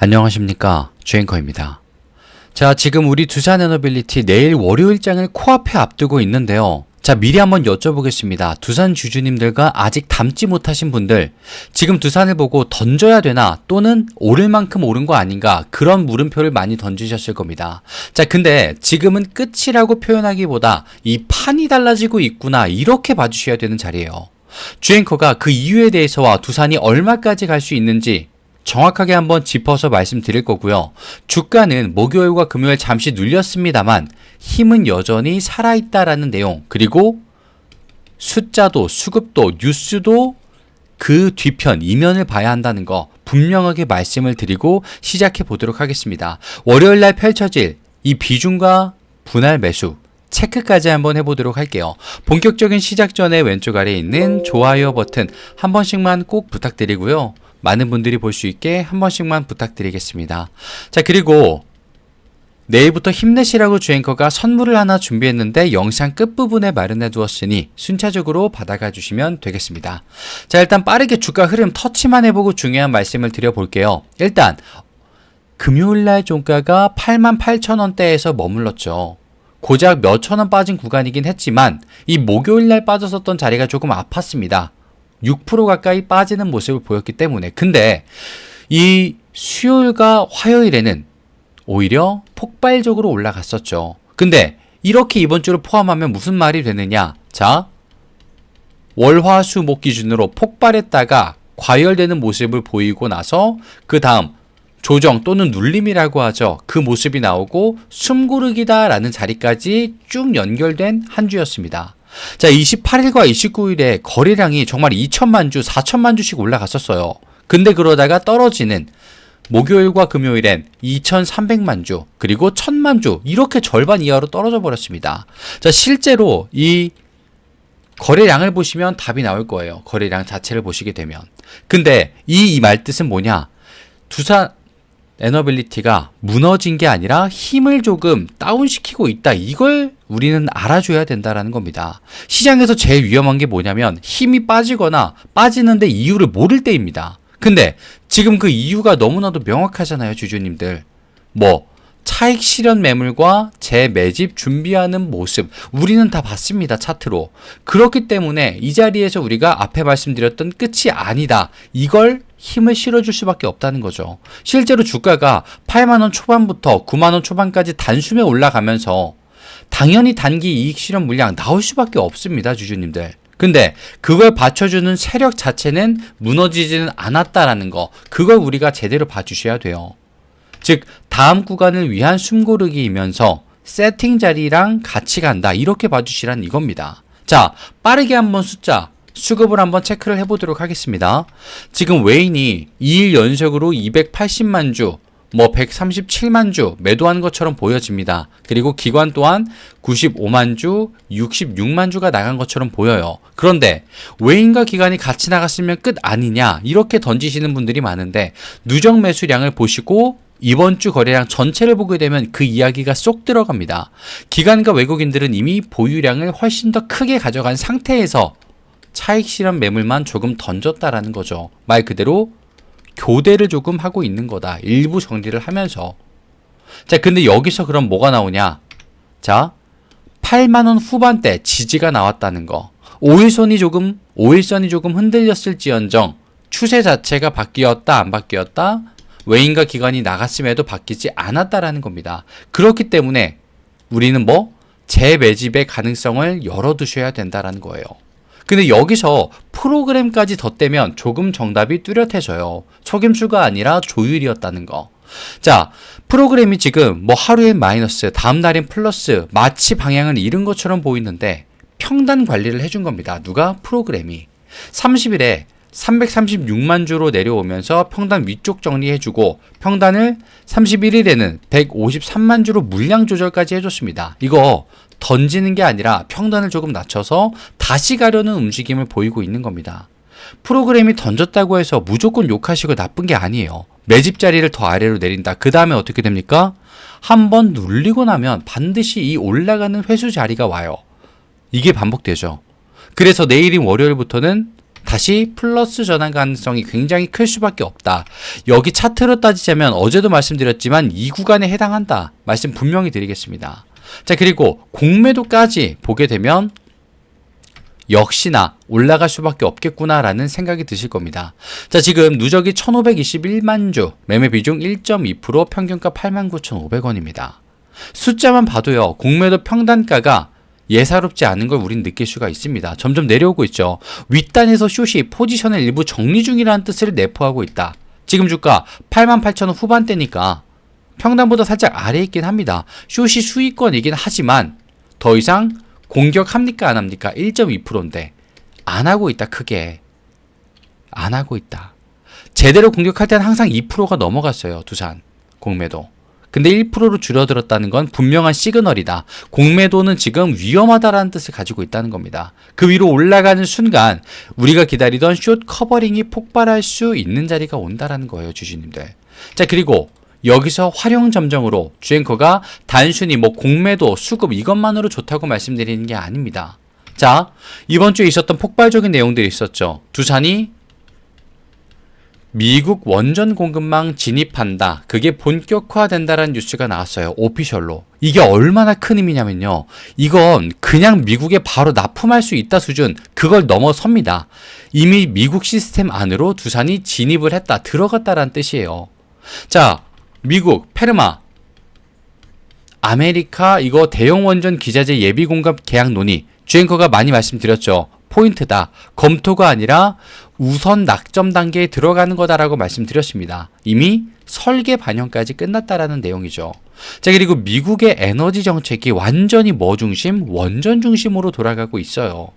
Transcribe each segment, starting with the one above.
안녕하십니까, 주앵커입니다. 자, 지금 우리 두산 에너빌리티 내일 월요일장을 코앞에 앞두고 있는데요. 자, 미리 한번 여쭤보겠습니다. 두산 주주님들과 아직 담지 못하신 분들, 지금 두산을 보고 던져야 되나 또는 오를 만큼 오른 거 아닌가, 그런 물음표를 많이 던지셨을 겁니다. 자, 근데 지금은 끝이라고 표현하기보다 이 판이 달라지고 있구나, 이렇게 봐주셔야 되는 자리예요. 주앵커가 그 이유에 대해서와 두산이 얼마까지 갈 수 있는지 정확하게 한번 짚어서 말씀드릴 거고요. 주가는 목요일과 금요일 잠시 눌렸습니다만 힘은 여전히 살아있다라는 내용, 그리고 숫자도 수급도 뉴스도 그 뒤편 이면을 봐야 한다는 거 분명하게 말씀을 드리고 시작해 보도록 하겠습니다. 월요일날 펼쳐질 이 비중과 분할 매수 체크까지 한번 해보도록 할게요. 본격적인 시작 전에 왼쪽 아래에 있는 좋아요 버튼 한 번씩만 꼭 부탁드리고요. 많은 분들이 볼 수 있게 한 번씩만 부탁드리겠습니다. 자, 그리고 내일부터 힘내시라고 주앵커가 선물을 하나 준비했는데 영상 끝부분에 마련해 두었으니 순차적으로 받아가 주시면 되겠습니다. 자, 일단 빠르게 주가 흐름 터치만 해보고 중요한 말씀을 드려볼게요. 일단 금요일날 종가가 88,000원대에서 머물렀죠. 고작 몇천 원 빠진 구간이긴 했지만 이 목요일날 빠졌었던 자리가 조금 아팠습니다. 6% 가까이 빠지는 모습을 보였기 때문에. 근데 이 수요일과 화요일에는 오히려 폭발적으로 올라갔었죠. 근데 이렇게 이번 주를 포함하면 무슨 말이 되느냐? 자, 월, 화, 수, 목 기준으로 폭발했다가 과열되는 모습을 보이고 나서 그 다음 조정 또는 눌림이라고 하죠. 그 모습이 나오고 숨고르기다 라는 자리까지 쭉 연결된 한 주였습니다. 자, 28일과 29일에 거래량이 정말 2천만 주, 4천만 주씩 올라갔었어요. 근데 그러다가 떨어지는 목요일과 금요일엔 2,300만 주, 그리고 1,000만 주, 이렇게 절반 이하로 떨어져 버렸습니다. 자, 실제로 이 거래량을 보시면 답이 나올 거예요. 거래량 자체를 보시게 되면. 근데 이 말뜻은 뭐냐? 두산 에너빌리티가 무너진 게 아니라 힘을 조금 다운시키고 있다. 이걸 우리는 알아줘야 된다라는 겁니다. 시장에서 제일 위험한 게 뭐냐면 힘이 빠지거나 빠지는데 이유를 모를 때입니다. 근데 지금 그 이유가 너무나도 명확하잖아요, 주주님들. 차익 실현 매물과 재매집 준비하는 모습 우리는 다 봤습니다, 차트로. 그렇기 때문에 이 자리에서 우리가 앞에 말씀드렸던 끝이 아니다, 이걸 힘을 실어줄 수밖에 없다는 거죠. 실제로 주가가 8만원 초반부터 9만원 초반까지 단숨에 올라가면서 당연히 단기 이익 실현 물량 나올 수밖에 없습니다, 주주님들. 근데 그걸 받쳐주는 세력 자체는 무너지지는 않았다라는 거, 그걸 우리가 제대로 봐주셔야 돼요. 즉 다음 구간을 위한 숨고르기이면서 세팅 자리랑 같이 간다, 이렇게 봐주시란 이겁니다. 자, 빠르게 한번 숫자 수급을 한번 체크를 해보도록 하겠습니다. 지금 외인이 2일 연속으로 280만 주, 137만 주 매도한 것처럼 보여집니다. 그리고 기관 또한 95만 주, 66만 주가 나간 것처럼 보여요. 그런데 외인과 기관이 같이 나갔으면 끝 아니냐, 이렇게 던지시는 분들이 많은데 누적 매수량을 보시고 이번 주 거래량 전체를 보게 되면 그 이야기가 쏙 들어갑니다. 기관과 외국인들은 이미 보유량을 훨씬 더 크게 가져간 상태에서 차익 실현 매물만 조금 던졌다라는 거죠. 말 그대로 교대를 조금 하고 있는 거다, 일부 정리를 하면서. 자, 근데 여기서 그럼 뭐가 나오냐? 자, 8만원 후반대 지지가 나왔다는 거. 5일선이 조금 흔들렸을지언정 추세 자체가 바뀌었다 안 바뀌었다, 외인과 기관이 나갔음에도 바뀌지 않았다라는 겁니다. 그렇기 때문에 우리는 재매집의 가능성을 열어두셔야 된다라는 거예요. 근데 여기서 프로그램까지 덧대면 조금 정답이 뚜렷해져요. 속임수가 아니라 조율이었다는 거. 자, 프로그램이 지금 하루엔 마이너스, 다음 날엔 플러스, 마치 방향을 잃은 것처럼 보이는데 평단 관리를 해준 겁니다. 누가? 프로그램이. 30일에 336만 주로 내려오면서 평단 위쪽 정리해주고 평단을 31일에는 153만 주로 물량 조절까지 해줬습니다. 이거 던지는 게 아니라 평단을 조금 낮춰서 다시 가려는 움직임을 보이고 있는 겁니다. 프로그램이 던졌다고 해서 무조건 욕하시고 나쁜 게 아니에요. 매집 자리를 더 아래로 내린다. 그 다음에 어떻게 됩니까? 한번 눌리고 나면 반드시 이 올라가는 회수 자리가 와요. 이게 반복되죠. 그래서 내일인 월요일부터는 다시 플러스 전환 가능성이 굉장히 클 수밖에 없다. 여기 차트로 따지자면 어제도 말씀드렸지만 이 구간에 해당한다. 말씀 분명히 드리겠습니다. 자, 그리고 공매도까지 보게 되면 역시나 올라갈 수밖에 없겠구나라는 생각이 드실 겁니다. 자, 지금 누적이 1521만 주, 매매 비중 1.2%, 평균가 89,500원입니다. 숫자만 봐도요, 공매도 평단가가 예사롭지 않은 걸 우린 느낄 수가 있습니다. 점점 내려오고 있죠. 윗단에서 숏이 포지션을 일부 정리 중이라는 뜻을 내포하고 있다. 지금 주가 88,000원 후반대니까 평단보다 살짝 아래에 있긴 합니다. 숏이 수익권이긴 하지만 더 이상 공격합니까 안 합니까? 1.2%인데 안 하고 있다. 크게 안 하고 있다. 제대로 공격할 때는 항상 2%가 넘어갔어요. 두산 공매도. 근데 1%로 줄어들었다는 건 분명한 시그널이다. 공매도는 지금 위험하다라는 뜻을 가지고 있다는 겁니다. 그 위로 올라가는 순간 우리가 기다리던 숏 커버링이 폭발할 수 있는 자리가 온다라는 거예요. 주주님들. 자, 그리고 여기서 활용 점정으로 주앵커가 단순히 뭐 공매도, 수급 이것만으로 좋다고 말씀드리는 게 아닙니다. 자, 이번 주에 있었던 폭발적인 내용들이 있었죠. 두산이 미국 원전 공급망 진입한다. 그게 본격화된다라는 뉴스가 나왔어요. 오피셜로. 이게 얼마나 큰 의미냐면요. 이건 그냥 미국에 바로 납품할 수 있다 수준, 그걸 넘어섭니다. 이미 미국 시스템 안으로 두산이 진입을 했다, 들어갔다라는 뜻이에요. 자, 미국 페르마 아메리카 이거 대형 원전 기자재 예비 공급 계약 논의, 주앵커가 많이 말씀드렸죠. 포인트다. 검토가 아니라 우선 낙점 단계에 들어가는 거다라고 말씀드렸습니다. 이미 설계 반영까지 끝났다라는 내용이죠. 자, 그리고 미국의 에너지 정책이 완전히 뭐 중심? 원전 중심으로 돌아가고 있어요.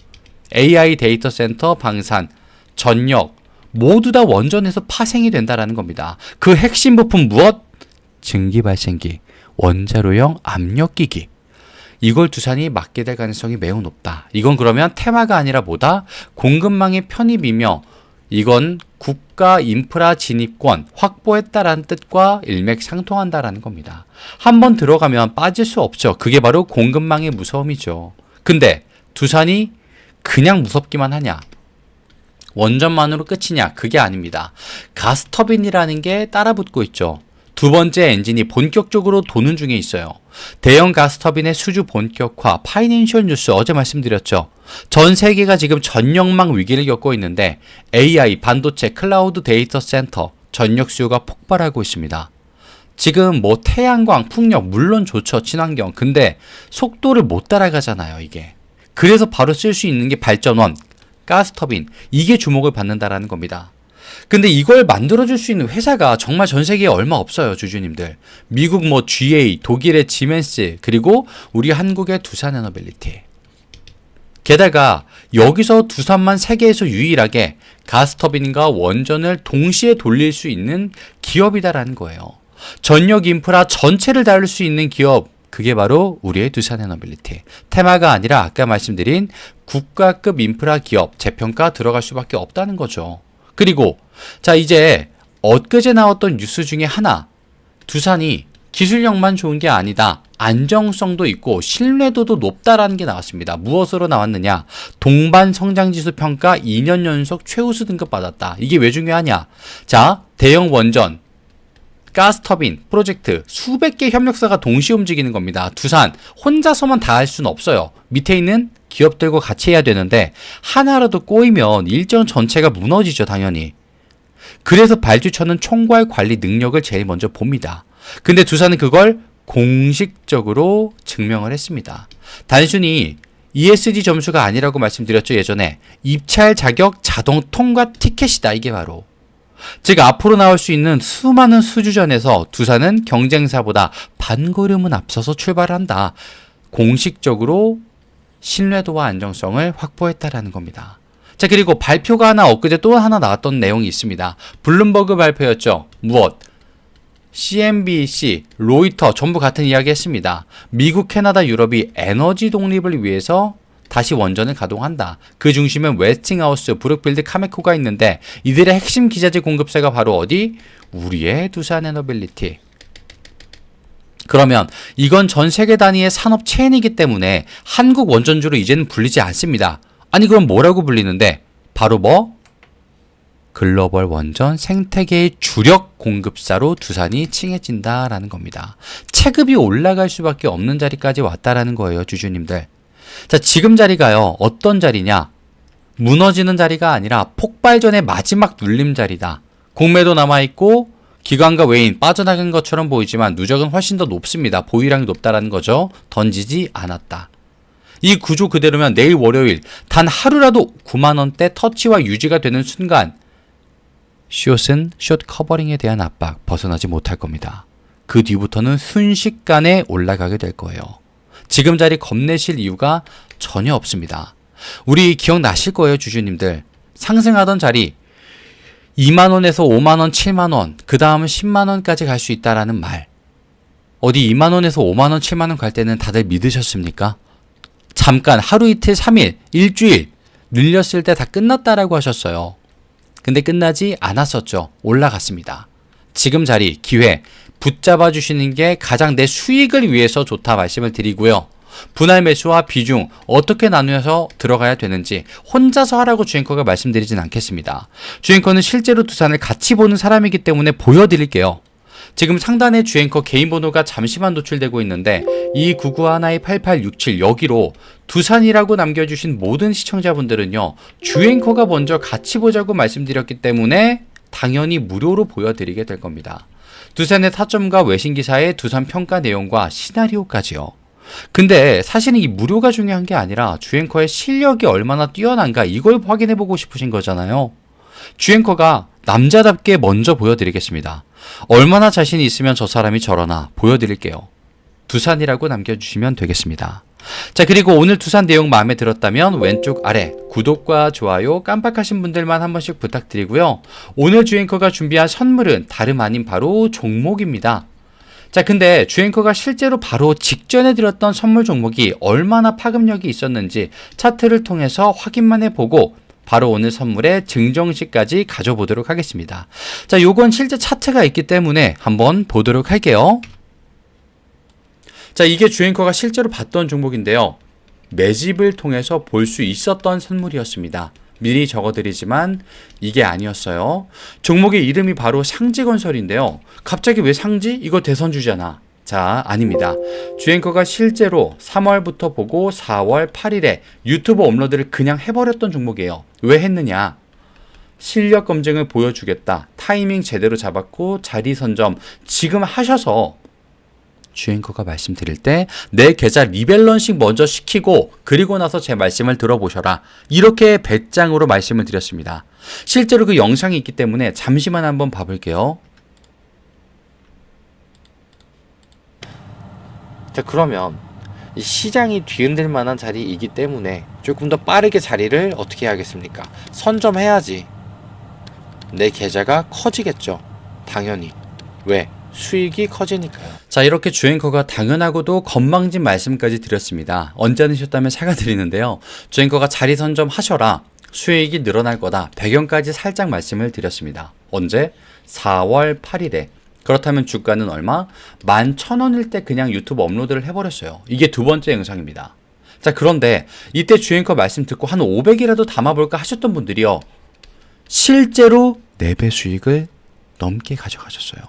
AI 데이터 센터, 방산, 전력 모두 다 원전에서 파생이 된다라는 겁니다. 그 핵심 부품 무엇? 증기 발생기, 원자로형 압력기기. 이걸 두산이 맡게 될 가능성이 매우 높다. 이건 그러면 테마가 아니라 뭐다? 공급망의 편입이며 이건 국가 인프라 진입권 확보했다라는 뜻과 일맥상통한다라는 겁니다. 한번 들어가면 빠질 수 없죠. 그게 바로 공급망의 무서움이죠. 근데 두산이 그냥 무섭기만 하냐? 원전만으로 끝이냐? 그게 아닙니다. 가스터빈이라는 게 따라붙고 있죠. 두 번째 엔진이 본격적으로 도는 중에 있어요. 대형 가스터빈의 수주 본격화, 파이낸셜 뉴스 어제 말씀드렸죠. 전 세계가 지금 전력망 위기를 겪고 있는데 AI, 반도체, 클라우드 데이터 센터, 전력 수요가 폭발하고 있습니다. 지금 뭐 태양광, 풍력 물론 좋죠. 친환경. 근데 속도를 못 따라가잖아요, 이게. 그래서 바로 쓸 수 있는 게 발전원, 가스터빈. 이게 주목을 받는다라는 겁니다. 근데 이걸 만들어줄 수 있는 회사가 정말 전 세계에 얼마 없어요, 주주님들. 미국 뭐 GA, 독일의 지멘스, 그리고 우리 한국의 두산에너빌리티. 게다가 여기서 두산만 세계에서 유일하게 가스터빈과 원전을 동시에 돌릴 수 있는 기업이다라는 거예요. 전력 인프라 전체를 다룰 수 있는 기업, 그게 바로 우리의 두산에너빌리티. 테마가 아니라 아까 말씀드린 국가급 인프라 기업, 재평가 들어갈 수밖에 없다는 거죠. 그리고 자, 이제 엊그제 나왔던 뉴스 중에 하나, 두산이 기술력만 좋은 게 아니다, 안정성도 있고 신뢰도도 높다라는 게 나왔습니다. 무엇으로 나왔느냐? 동반 성장지수 평가 2년 연속 최우수 등급 받았다. 이게 왜 중요하냐? 자, 대형 원전, 가스터빈 프로젝트 수백 개 협력사가 동시에 움직이는 겁니다. 두산 혼자서만 다 할 수는 없어요. 밑에 있는 기업들과 같이 해야 되는데 하나라도 꼬이면 일정 전체가 무너지죠, 당연히. 그래서 발주처는 총괄 관리 능력을 제일 먼저 봅니다. 근데 두산은 그걸 공식적으로 증명을 했습니다. 단순히 ESG 점수가 아니라고 말씀드렸죠, 예전에. 입찰 자격 자동 통과 티켓이다, 이게 바로. 즉 앞으로 나올 수 있는 수많은 수주전에서 두산은 경쟁사보다 반걸음은 앞서서 출발한다. 공식적으로 신뢰도와 안정성을 확보했다라는 겁니다. 자, 그리고 발표가 하나 엊그제 또 하나 나왔던 내용이 있습니다. 블룸버그 발표였죠. 무엇? CNBC, 로이터 전부 같은 이야기 했습니다. 미국, 캐나다, 유럽이 에너지 독립을 위해서 다시 원전을 가동한다. 그 중심엔 웨스팅하우스, 브룩필드, 카메코가 있는데 이들의 핵심 기자재 공급사가 바로 어디? 우리의 두산에너빌리티. 그러면 이건 전 세계 단위의 산업 체인이기 때문에 한국 원전주로 이제는 불리지 않습니다. 아니 그럼 뭐라고 불리는데? 바로 뭐? 글로벌 원전 생태계의 주력 공급사로 두산이 칭해진다라는 겁니다. 체급이 올라갈 수밖에 없는 자리까지 왔다라는 거예요, 주주님들. 자, 지금 자리가요, 어떤 자리냐? 무너지는 자리가 아니라 폭발 전의 마지막 눌림 자리다. 공매도 남아있고 기관과 외인 빠져나간 것처럼 보이지만 누적은 훨씬 더 높습니다. 보유량이 높다라는 거죠. 던지지 않았다. 이 구조 그대로면 내일 월요일 단 하루라도 9만원대 터치와 유지가 되는 순간 숏은 숏 커버링에 대한 압박 벗어나지 못할 겁니다. 그 뒤부터는 순식간에 올라가게 될 거예요. 지금 자리 겁내실 이유가 전혀 없습니다. 우리 기억나실 거예요, 주주님들. 상승하던 자리 2만원에서 5만원, 7만원, 그 다음은 10만원까지 갈 수 있다라는 말. 어디 2만원에서 5만원, 7만원 갈 때는 다들 믿으셨습니까? 잠깐 하루 이틀, 3일, 일주일 늘렸을 때 다 끝났다라고 하셨어요. 근데 끝나지 않았었죠. 올라갔습니다. 지금 자리, 기회 붙잡아 주시는 게 가장 내 수익을 위해서 좋다 말씀을 드리고요. 분할 매수와 비중 어떻게 나누어서 들어가야 되는지 혼자서 하라고 주앵커가 말씀드리진 않겠습니다. 주앵커는 실제로 두산을 같이 보는 사람이기 때문에 보여드릴게요. 지금 상단에 주앵커 개인 번호가 잠시만 노출되고 있는데 2991-8867 여기로 두산이라고 남겨주신 모든 시청자분들은요, 주앵커가 먼저 같이 보자고 말씀드렸기 때문에 당연히 무료로 보여드리게 될 겁니다. 두산의 타점과 외신기사의 두산 평가 내용과 시나리오까지요. 근데 사실은 이 무료가 중요한 게 아니라 주앵커의 실력이 얼마나 뛰어난가 이걸 확인해보고 싶으신 거잖아요. 주앵커가 남자답게 먼저 보여드리겠습니다. 얼마나 자신이 있으면 저 사람이 저러나 보여드릴게요. 두산이라고 남겨주시면 되겠습니다. 자, 그리고 오늘 두산 내용 마음에 들었다면 왼쪽 아래 구독과 좋아요 깜빡하신 분들만 한 번씩 부탁드리고요. 오늘 주앵커가 준비한 선물은 다름 아닌 바로 종목입니다. 자, 근데 주앵커가 실제로 바로 직전에 드렸던 선물 종목이 얼마나 파급력이 있었는지 차트를 통해서 확인만 해보고 바로 오늘 선물의 증정식까지 가져보도록 하겠습니다. 자, 요건 실제 차트가 있기 때문에 한번 보도록 할게요. 자, 이게 주앵커가 실제로 봤던 종목인데요. 매집을 통해서 볼 수 있었던 선물이었습니다. 미리 적어드리지만 이게 아니었어요. 종목의 이름이 바로 상지건설인데요. 갑자기 왜 상지? 이거 대선주잖아. 자, 아닙니다. 주앵커가 실제로 3월부터 보고 4월 8일에 유튜브 업로드를 그냥 해버렸던 종목이에요. 왜 했느냐? 실력 검증을 보여주겠다. 타이밍 제대로 잡았고 자리 선점 지금 하셔서 주앵커가 말씀드릴 때 내 계좌 리밸런싱 먼저 시키고 그리고 나서 제 말씀을 들어보셔라. 이렇게 배짱으로 말씀을 드렸습니다. 실제로 그 영상이 있기 때문에 잠시만 한번 봐볼게요. 자, 그러면 이 시장이 뒤흔들 만한 자리이기 때문에 조금 더 빠르게 자리를 어떻게 해야겠습니까? 선점해야지 내 계좌가 커지겠죠. 당연히. 왜? 수익이 커지니까요. 자, 이렇게 주앵커가 당연하고도 건방진 말씀까지 드렸습니다. 언제 하셨다면 사과드리는데요. 주앵커가 자리 선점하셔라. 수익이 늘어날 거다. 배경까지 살짝 말씀을 드렸습니다. 언제? 4월 8일에. 그렇다면 주가는 얼마? 11,000원일 때 그냥 유튜브 업로드를 해버렸어요. 이게 두 번째 영상입니다. 자, 그런데 이때 주앵커 말씀 듣고 한 500이라도 담아볼까 하셨던 분들이요. 실제로 4배 수익을 넘게 가져가셨어요.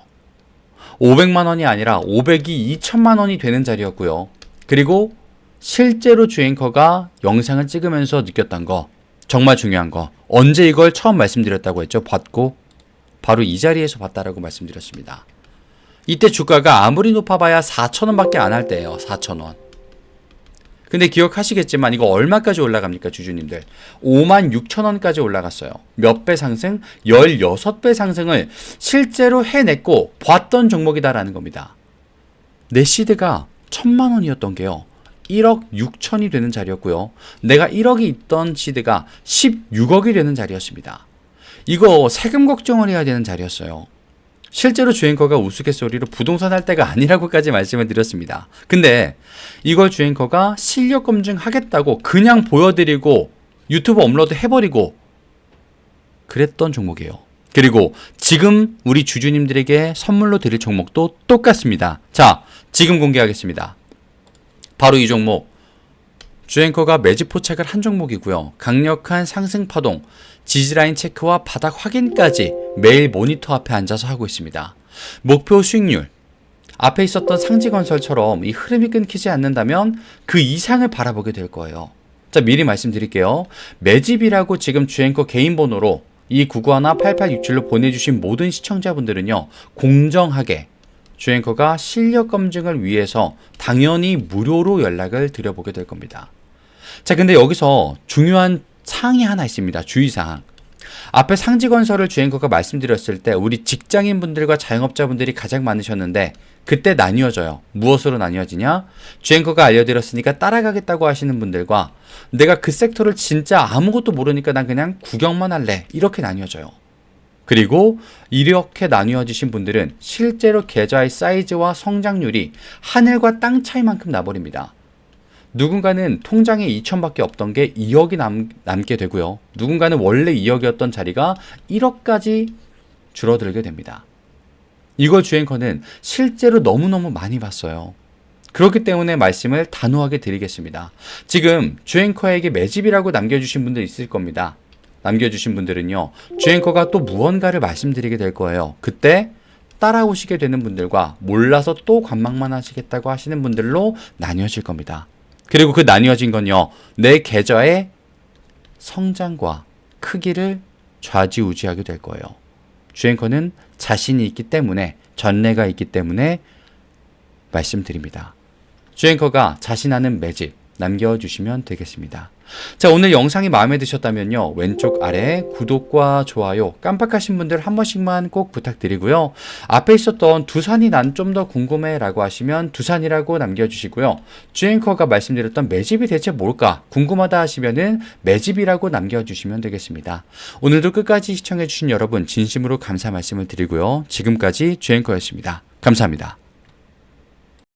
500만 원이 아니라 500이 2천만 원이 되는 자리였고요. 그리고 실제로 주앵커가 영상을 찍으면서 느꼈던 거, 정말 중요한 거, 언제 이걸 처음 말씀드렸다고 했죠? 봤고 바로 이 자리에서 봤다라고 말씀드렸습니다. 이때 주가가 아무리 높아봐야 4,000원밖에 안 할 때예요. 4,000원. 근데 기억하시겠지만 이거 얼마까지 올라갑니까, 주주님들? 56,000원까지 올라갔어요. 몇 배 상승? 16배 상승을 실제로 해냈고 봤던 종목이다라는 겁니다. 내 시드가 1,000만 원이었던 게요. 1억 6천이 되는 자리였고요. 내가 1억이 있던 시드가 16억이 되는 자리였습니다. 이거 세금 걱정을 해야 되는 자리였어요. 실제로 주앵커가 우스갯소리로 부동산 할 때가 아니라고까지 말씀을 드렸습니다. 근데 이걸 주앵커가 실력 검증하겠다고 그냥 보여드리고 유튜브 업로드 해버리고 그랬던 종목이에요. 그리고 지금 우리 주주님들에게 선물로 드릴 종목도 똑같습니다. 자, 지금 공개하겠습니다. 바로 이 종목. 주앵커가 매집 포착을 한 종목이고요. 강력한 상승 파동, 지지라인 체크와 바닥 확인까지 매일 모니터 앞에 앉아서 하고 있습니다. 목표 수익률, 앞에 있었던 상지건설처럼 이 흐름이 끊기지 않는다면 그 이상을 바라보게 될 거예요. 자, 미리 말씀드릴게요. 매집이라고 지금 주앵커 개인 번호로 이 991-8867로 보내주신 모든 시청자분들은요, 공정하게 주앵커가 실력 검증을 위해서 당연히 무료로 연락을 드려보게 될 겁니다. 자, 근데 여기서 중요한 사항이 하나 있습니다. 주의사항. 앞에 상지건설을 주앵커가 말씀드렸을 때 우리 직장인분들과 자영업자분들이 가장 많으셨는데 그때 나뉘어져요. 무엇으로 나뉘어지냐? 주앵커가 알려드렸으니까 따라가겠다고 하시는 분들과 내가 그 섹터를 진짜 아무것도 모르니까 난 그냥 구경만 할래. 이렇게 나뉘어져요. 그리고 이렇게 나뉘어지신 분들은 실제로 계좌의 사이즈와 성장률이 하늘과 땅 차이만큼 나버립니다. 누군가는 통장에 2천밖에 없던 게 2억이 남게 되고요. 누군가는 원래 2억이었던 자리가 1억까지 줄어들게 됩니다. 이걸 주앵커는 실제로 너무너무 많이 봤어요. 그렇기 때문에 말씀을 단호하게 드리겠습니다. 지금 주앵커에게 매집이라고 남겨주신 분들 있을 겁니다. 남겨주신 분들은요, 주앵커가 또 무언가를 말씀드리게 될 거예요. 그때 따라오시게 되는 분들과 몰라서 또 관망만 하시겠다고 하시는 분들로 나뉘어질 겁니다. 그리고 그 나뉘어진 건요, 내 계좌의 성장과 크기를 좌지우지하게 될 거예요. 주앵커는 자신이 있기 때문에, 전례가 있기 때문에 말씀드립니다. 주앵커가 자신하는 매집 남겨주시면 되겠습니다. 자, 오늘 영상이 마음에 드셨다면요, 왼쪽 아래 구독과 좋아요 깜빡하신 분들 한 번씩만 꼭 부탁드리고요. 앞에 있었던 두산이 난 좀 더 궁금해 라고 하시면 두산이라고 남겨주시고요. 주앵커가 말씀드렸던 매집이 대체 뭘까 궁금하다 하시면은 매집이라고 남겨주시면 되겠습니다. 오늘도 끝까지 시청해주신 여러분 진심으로 감사 말씀을 드리고요. 지금까지 주앵커였습니다. 감사합니다.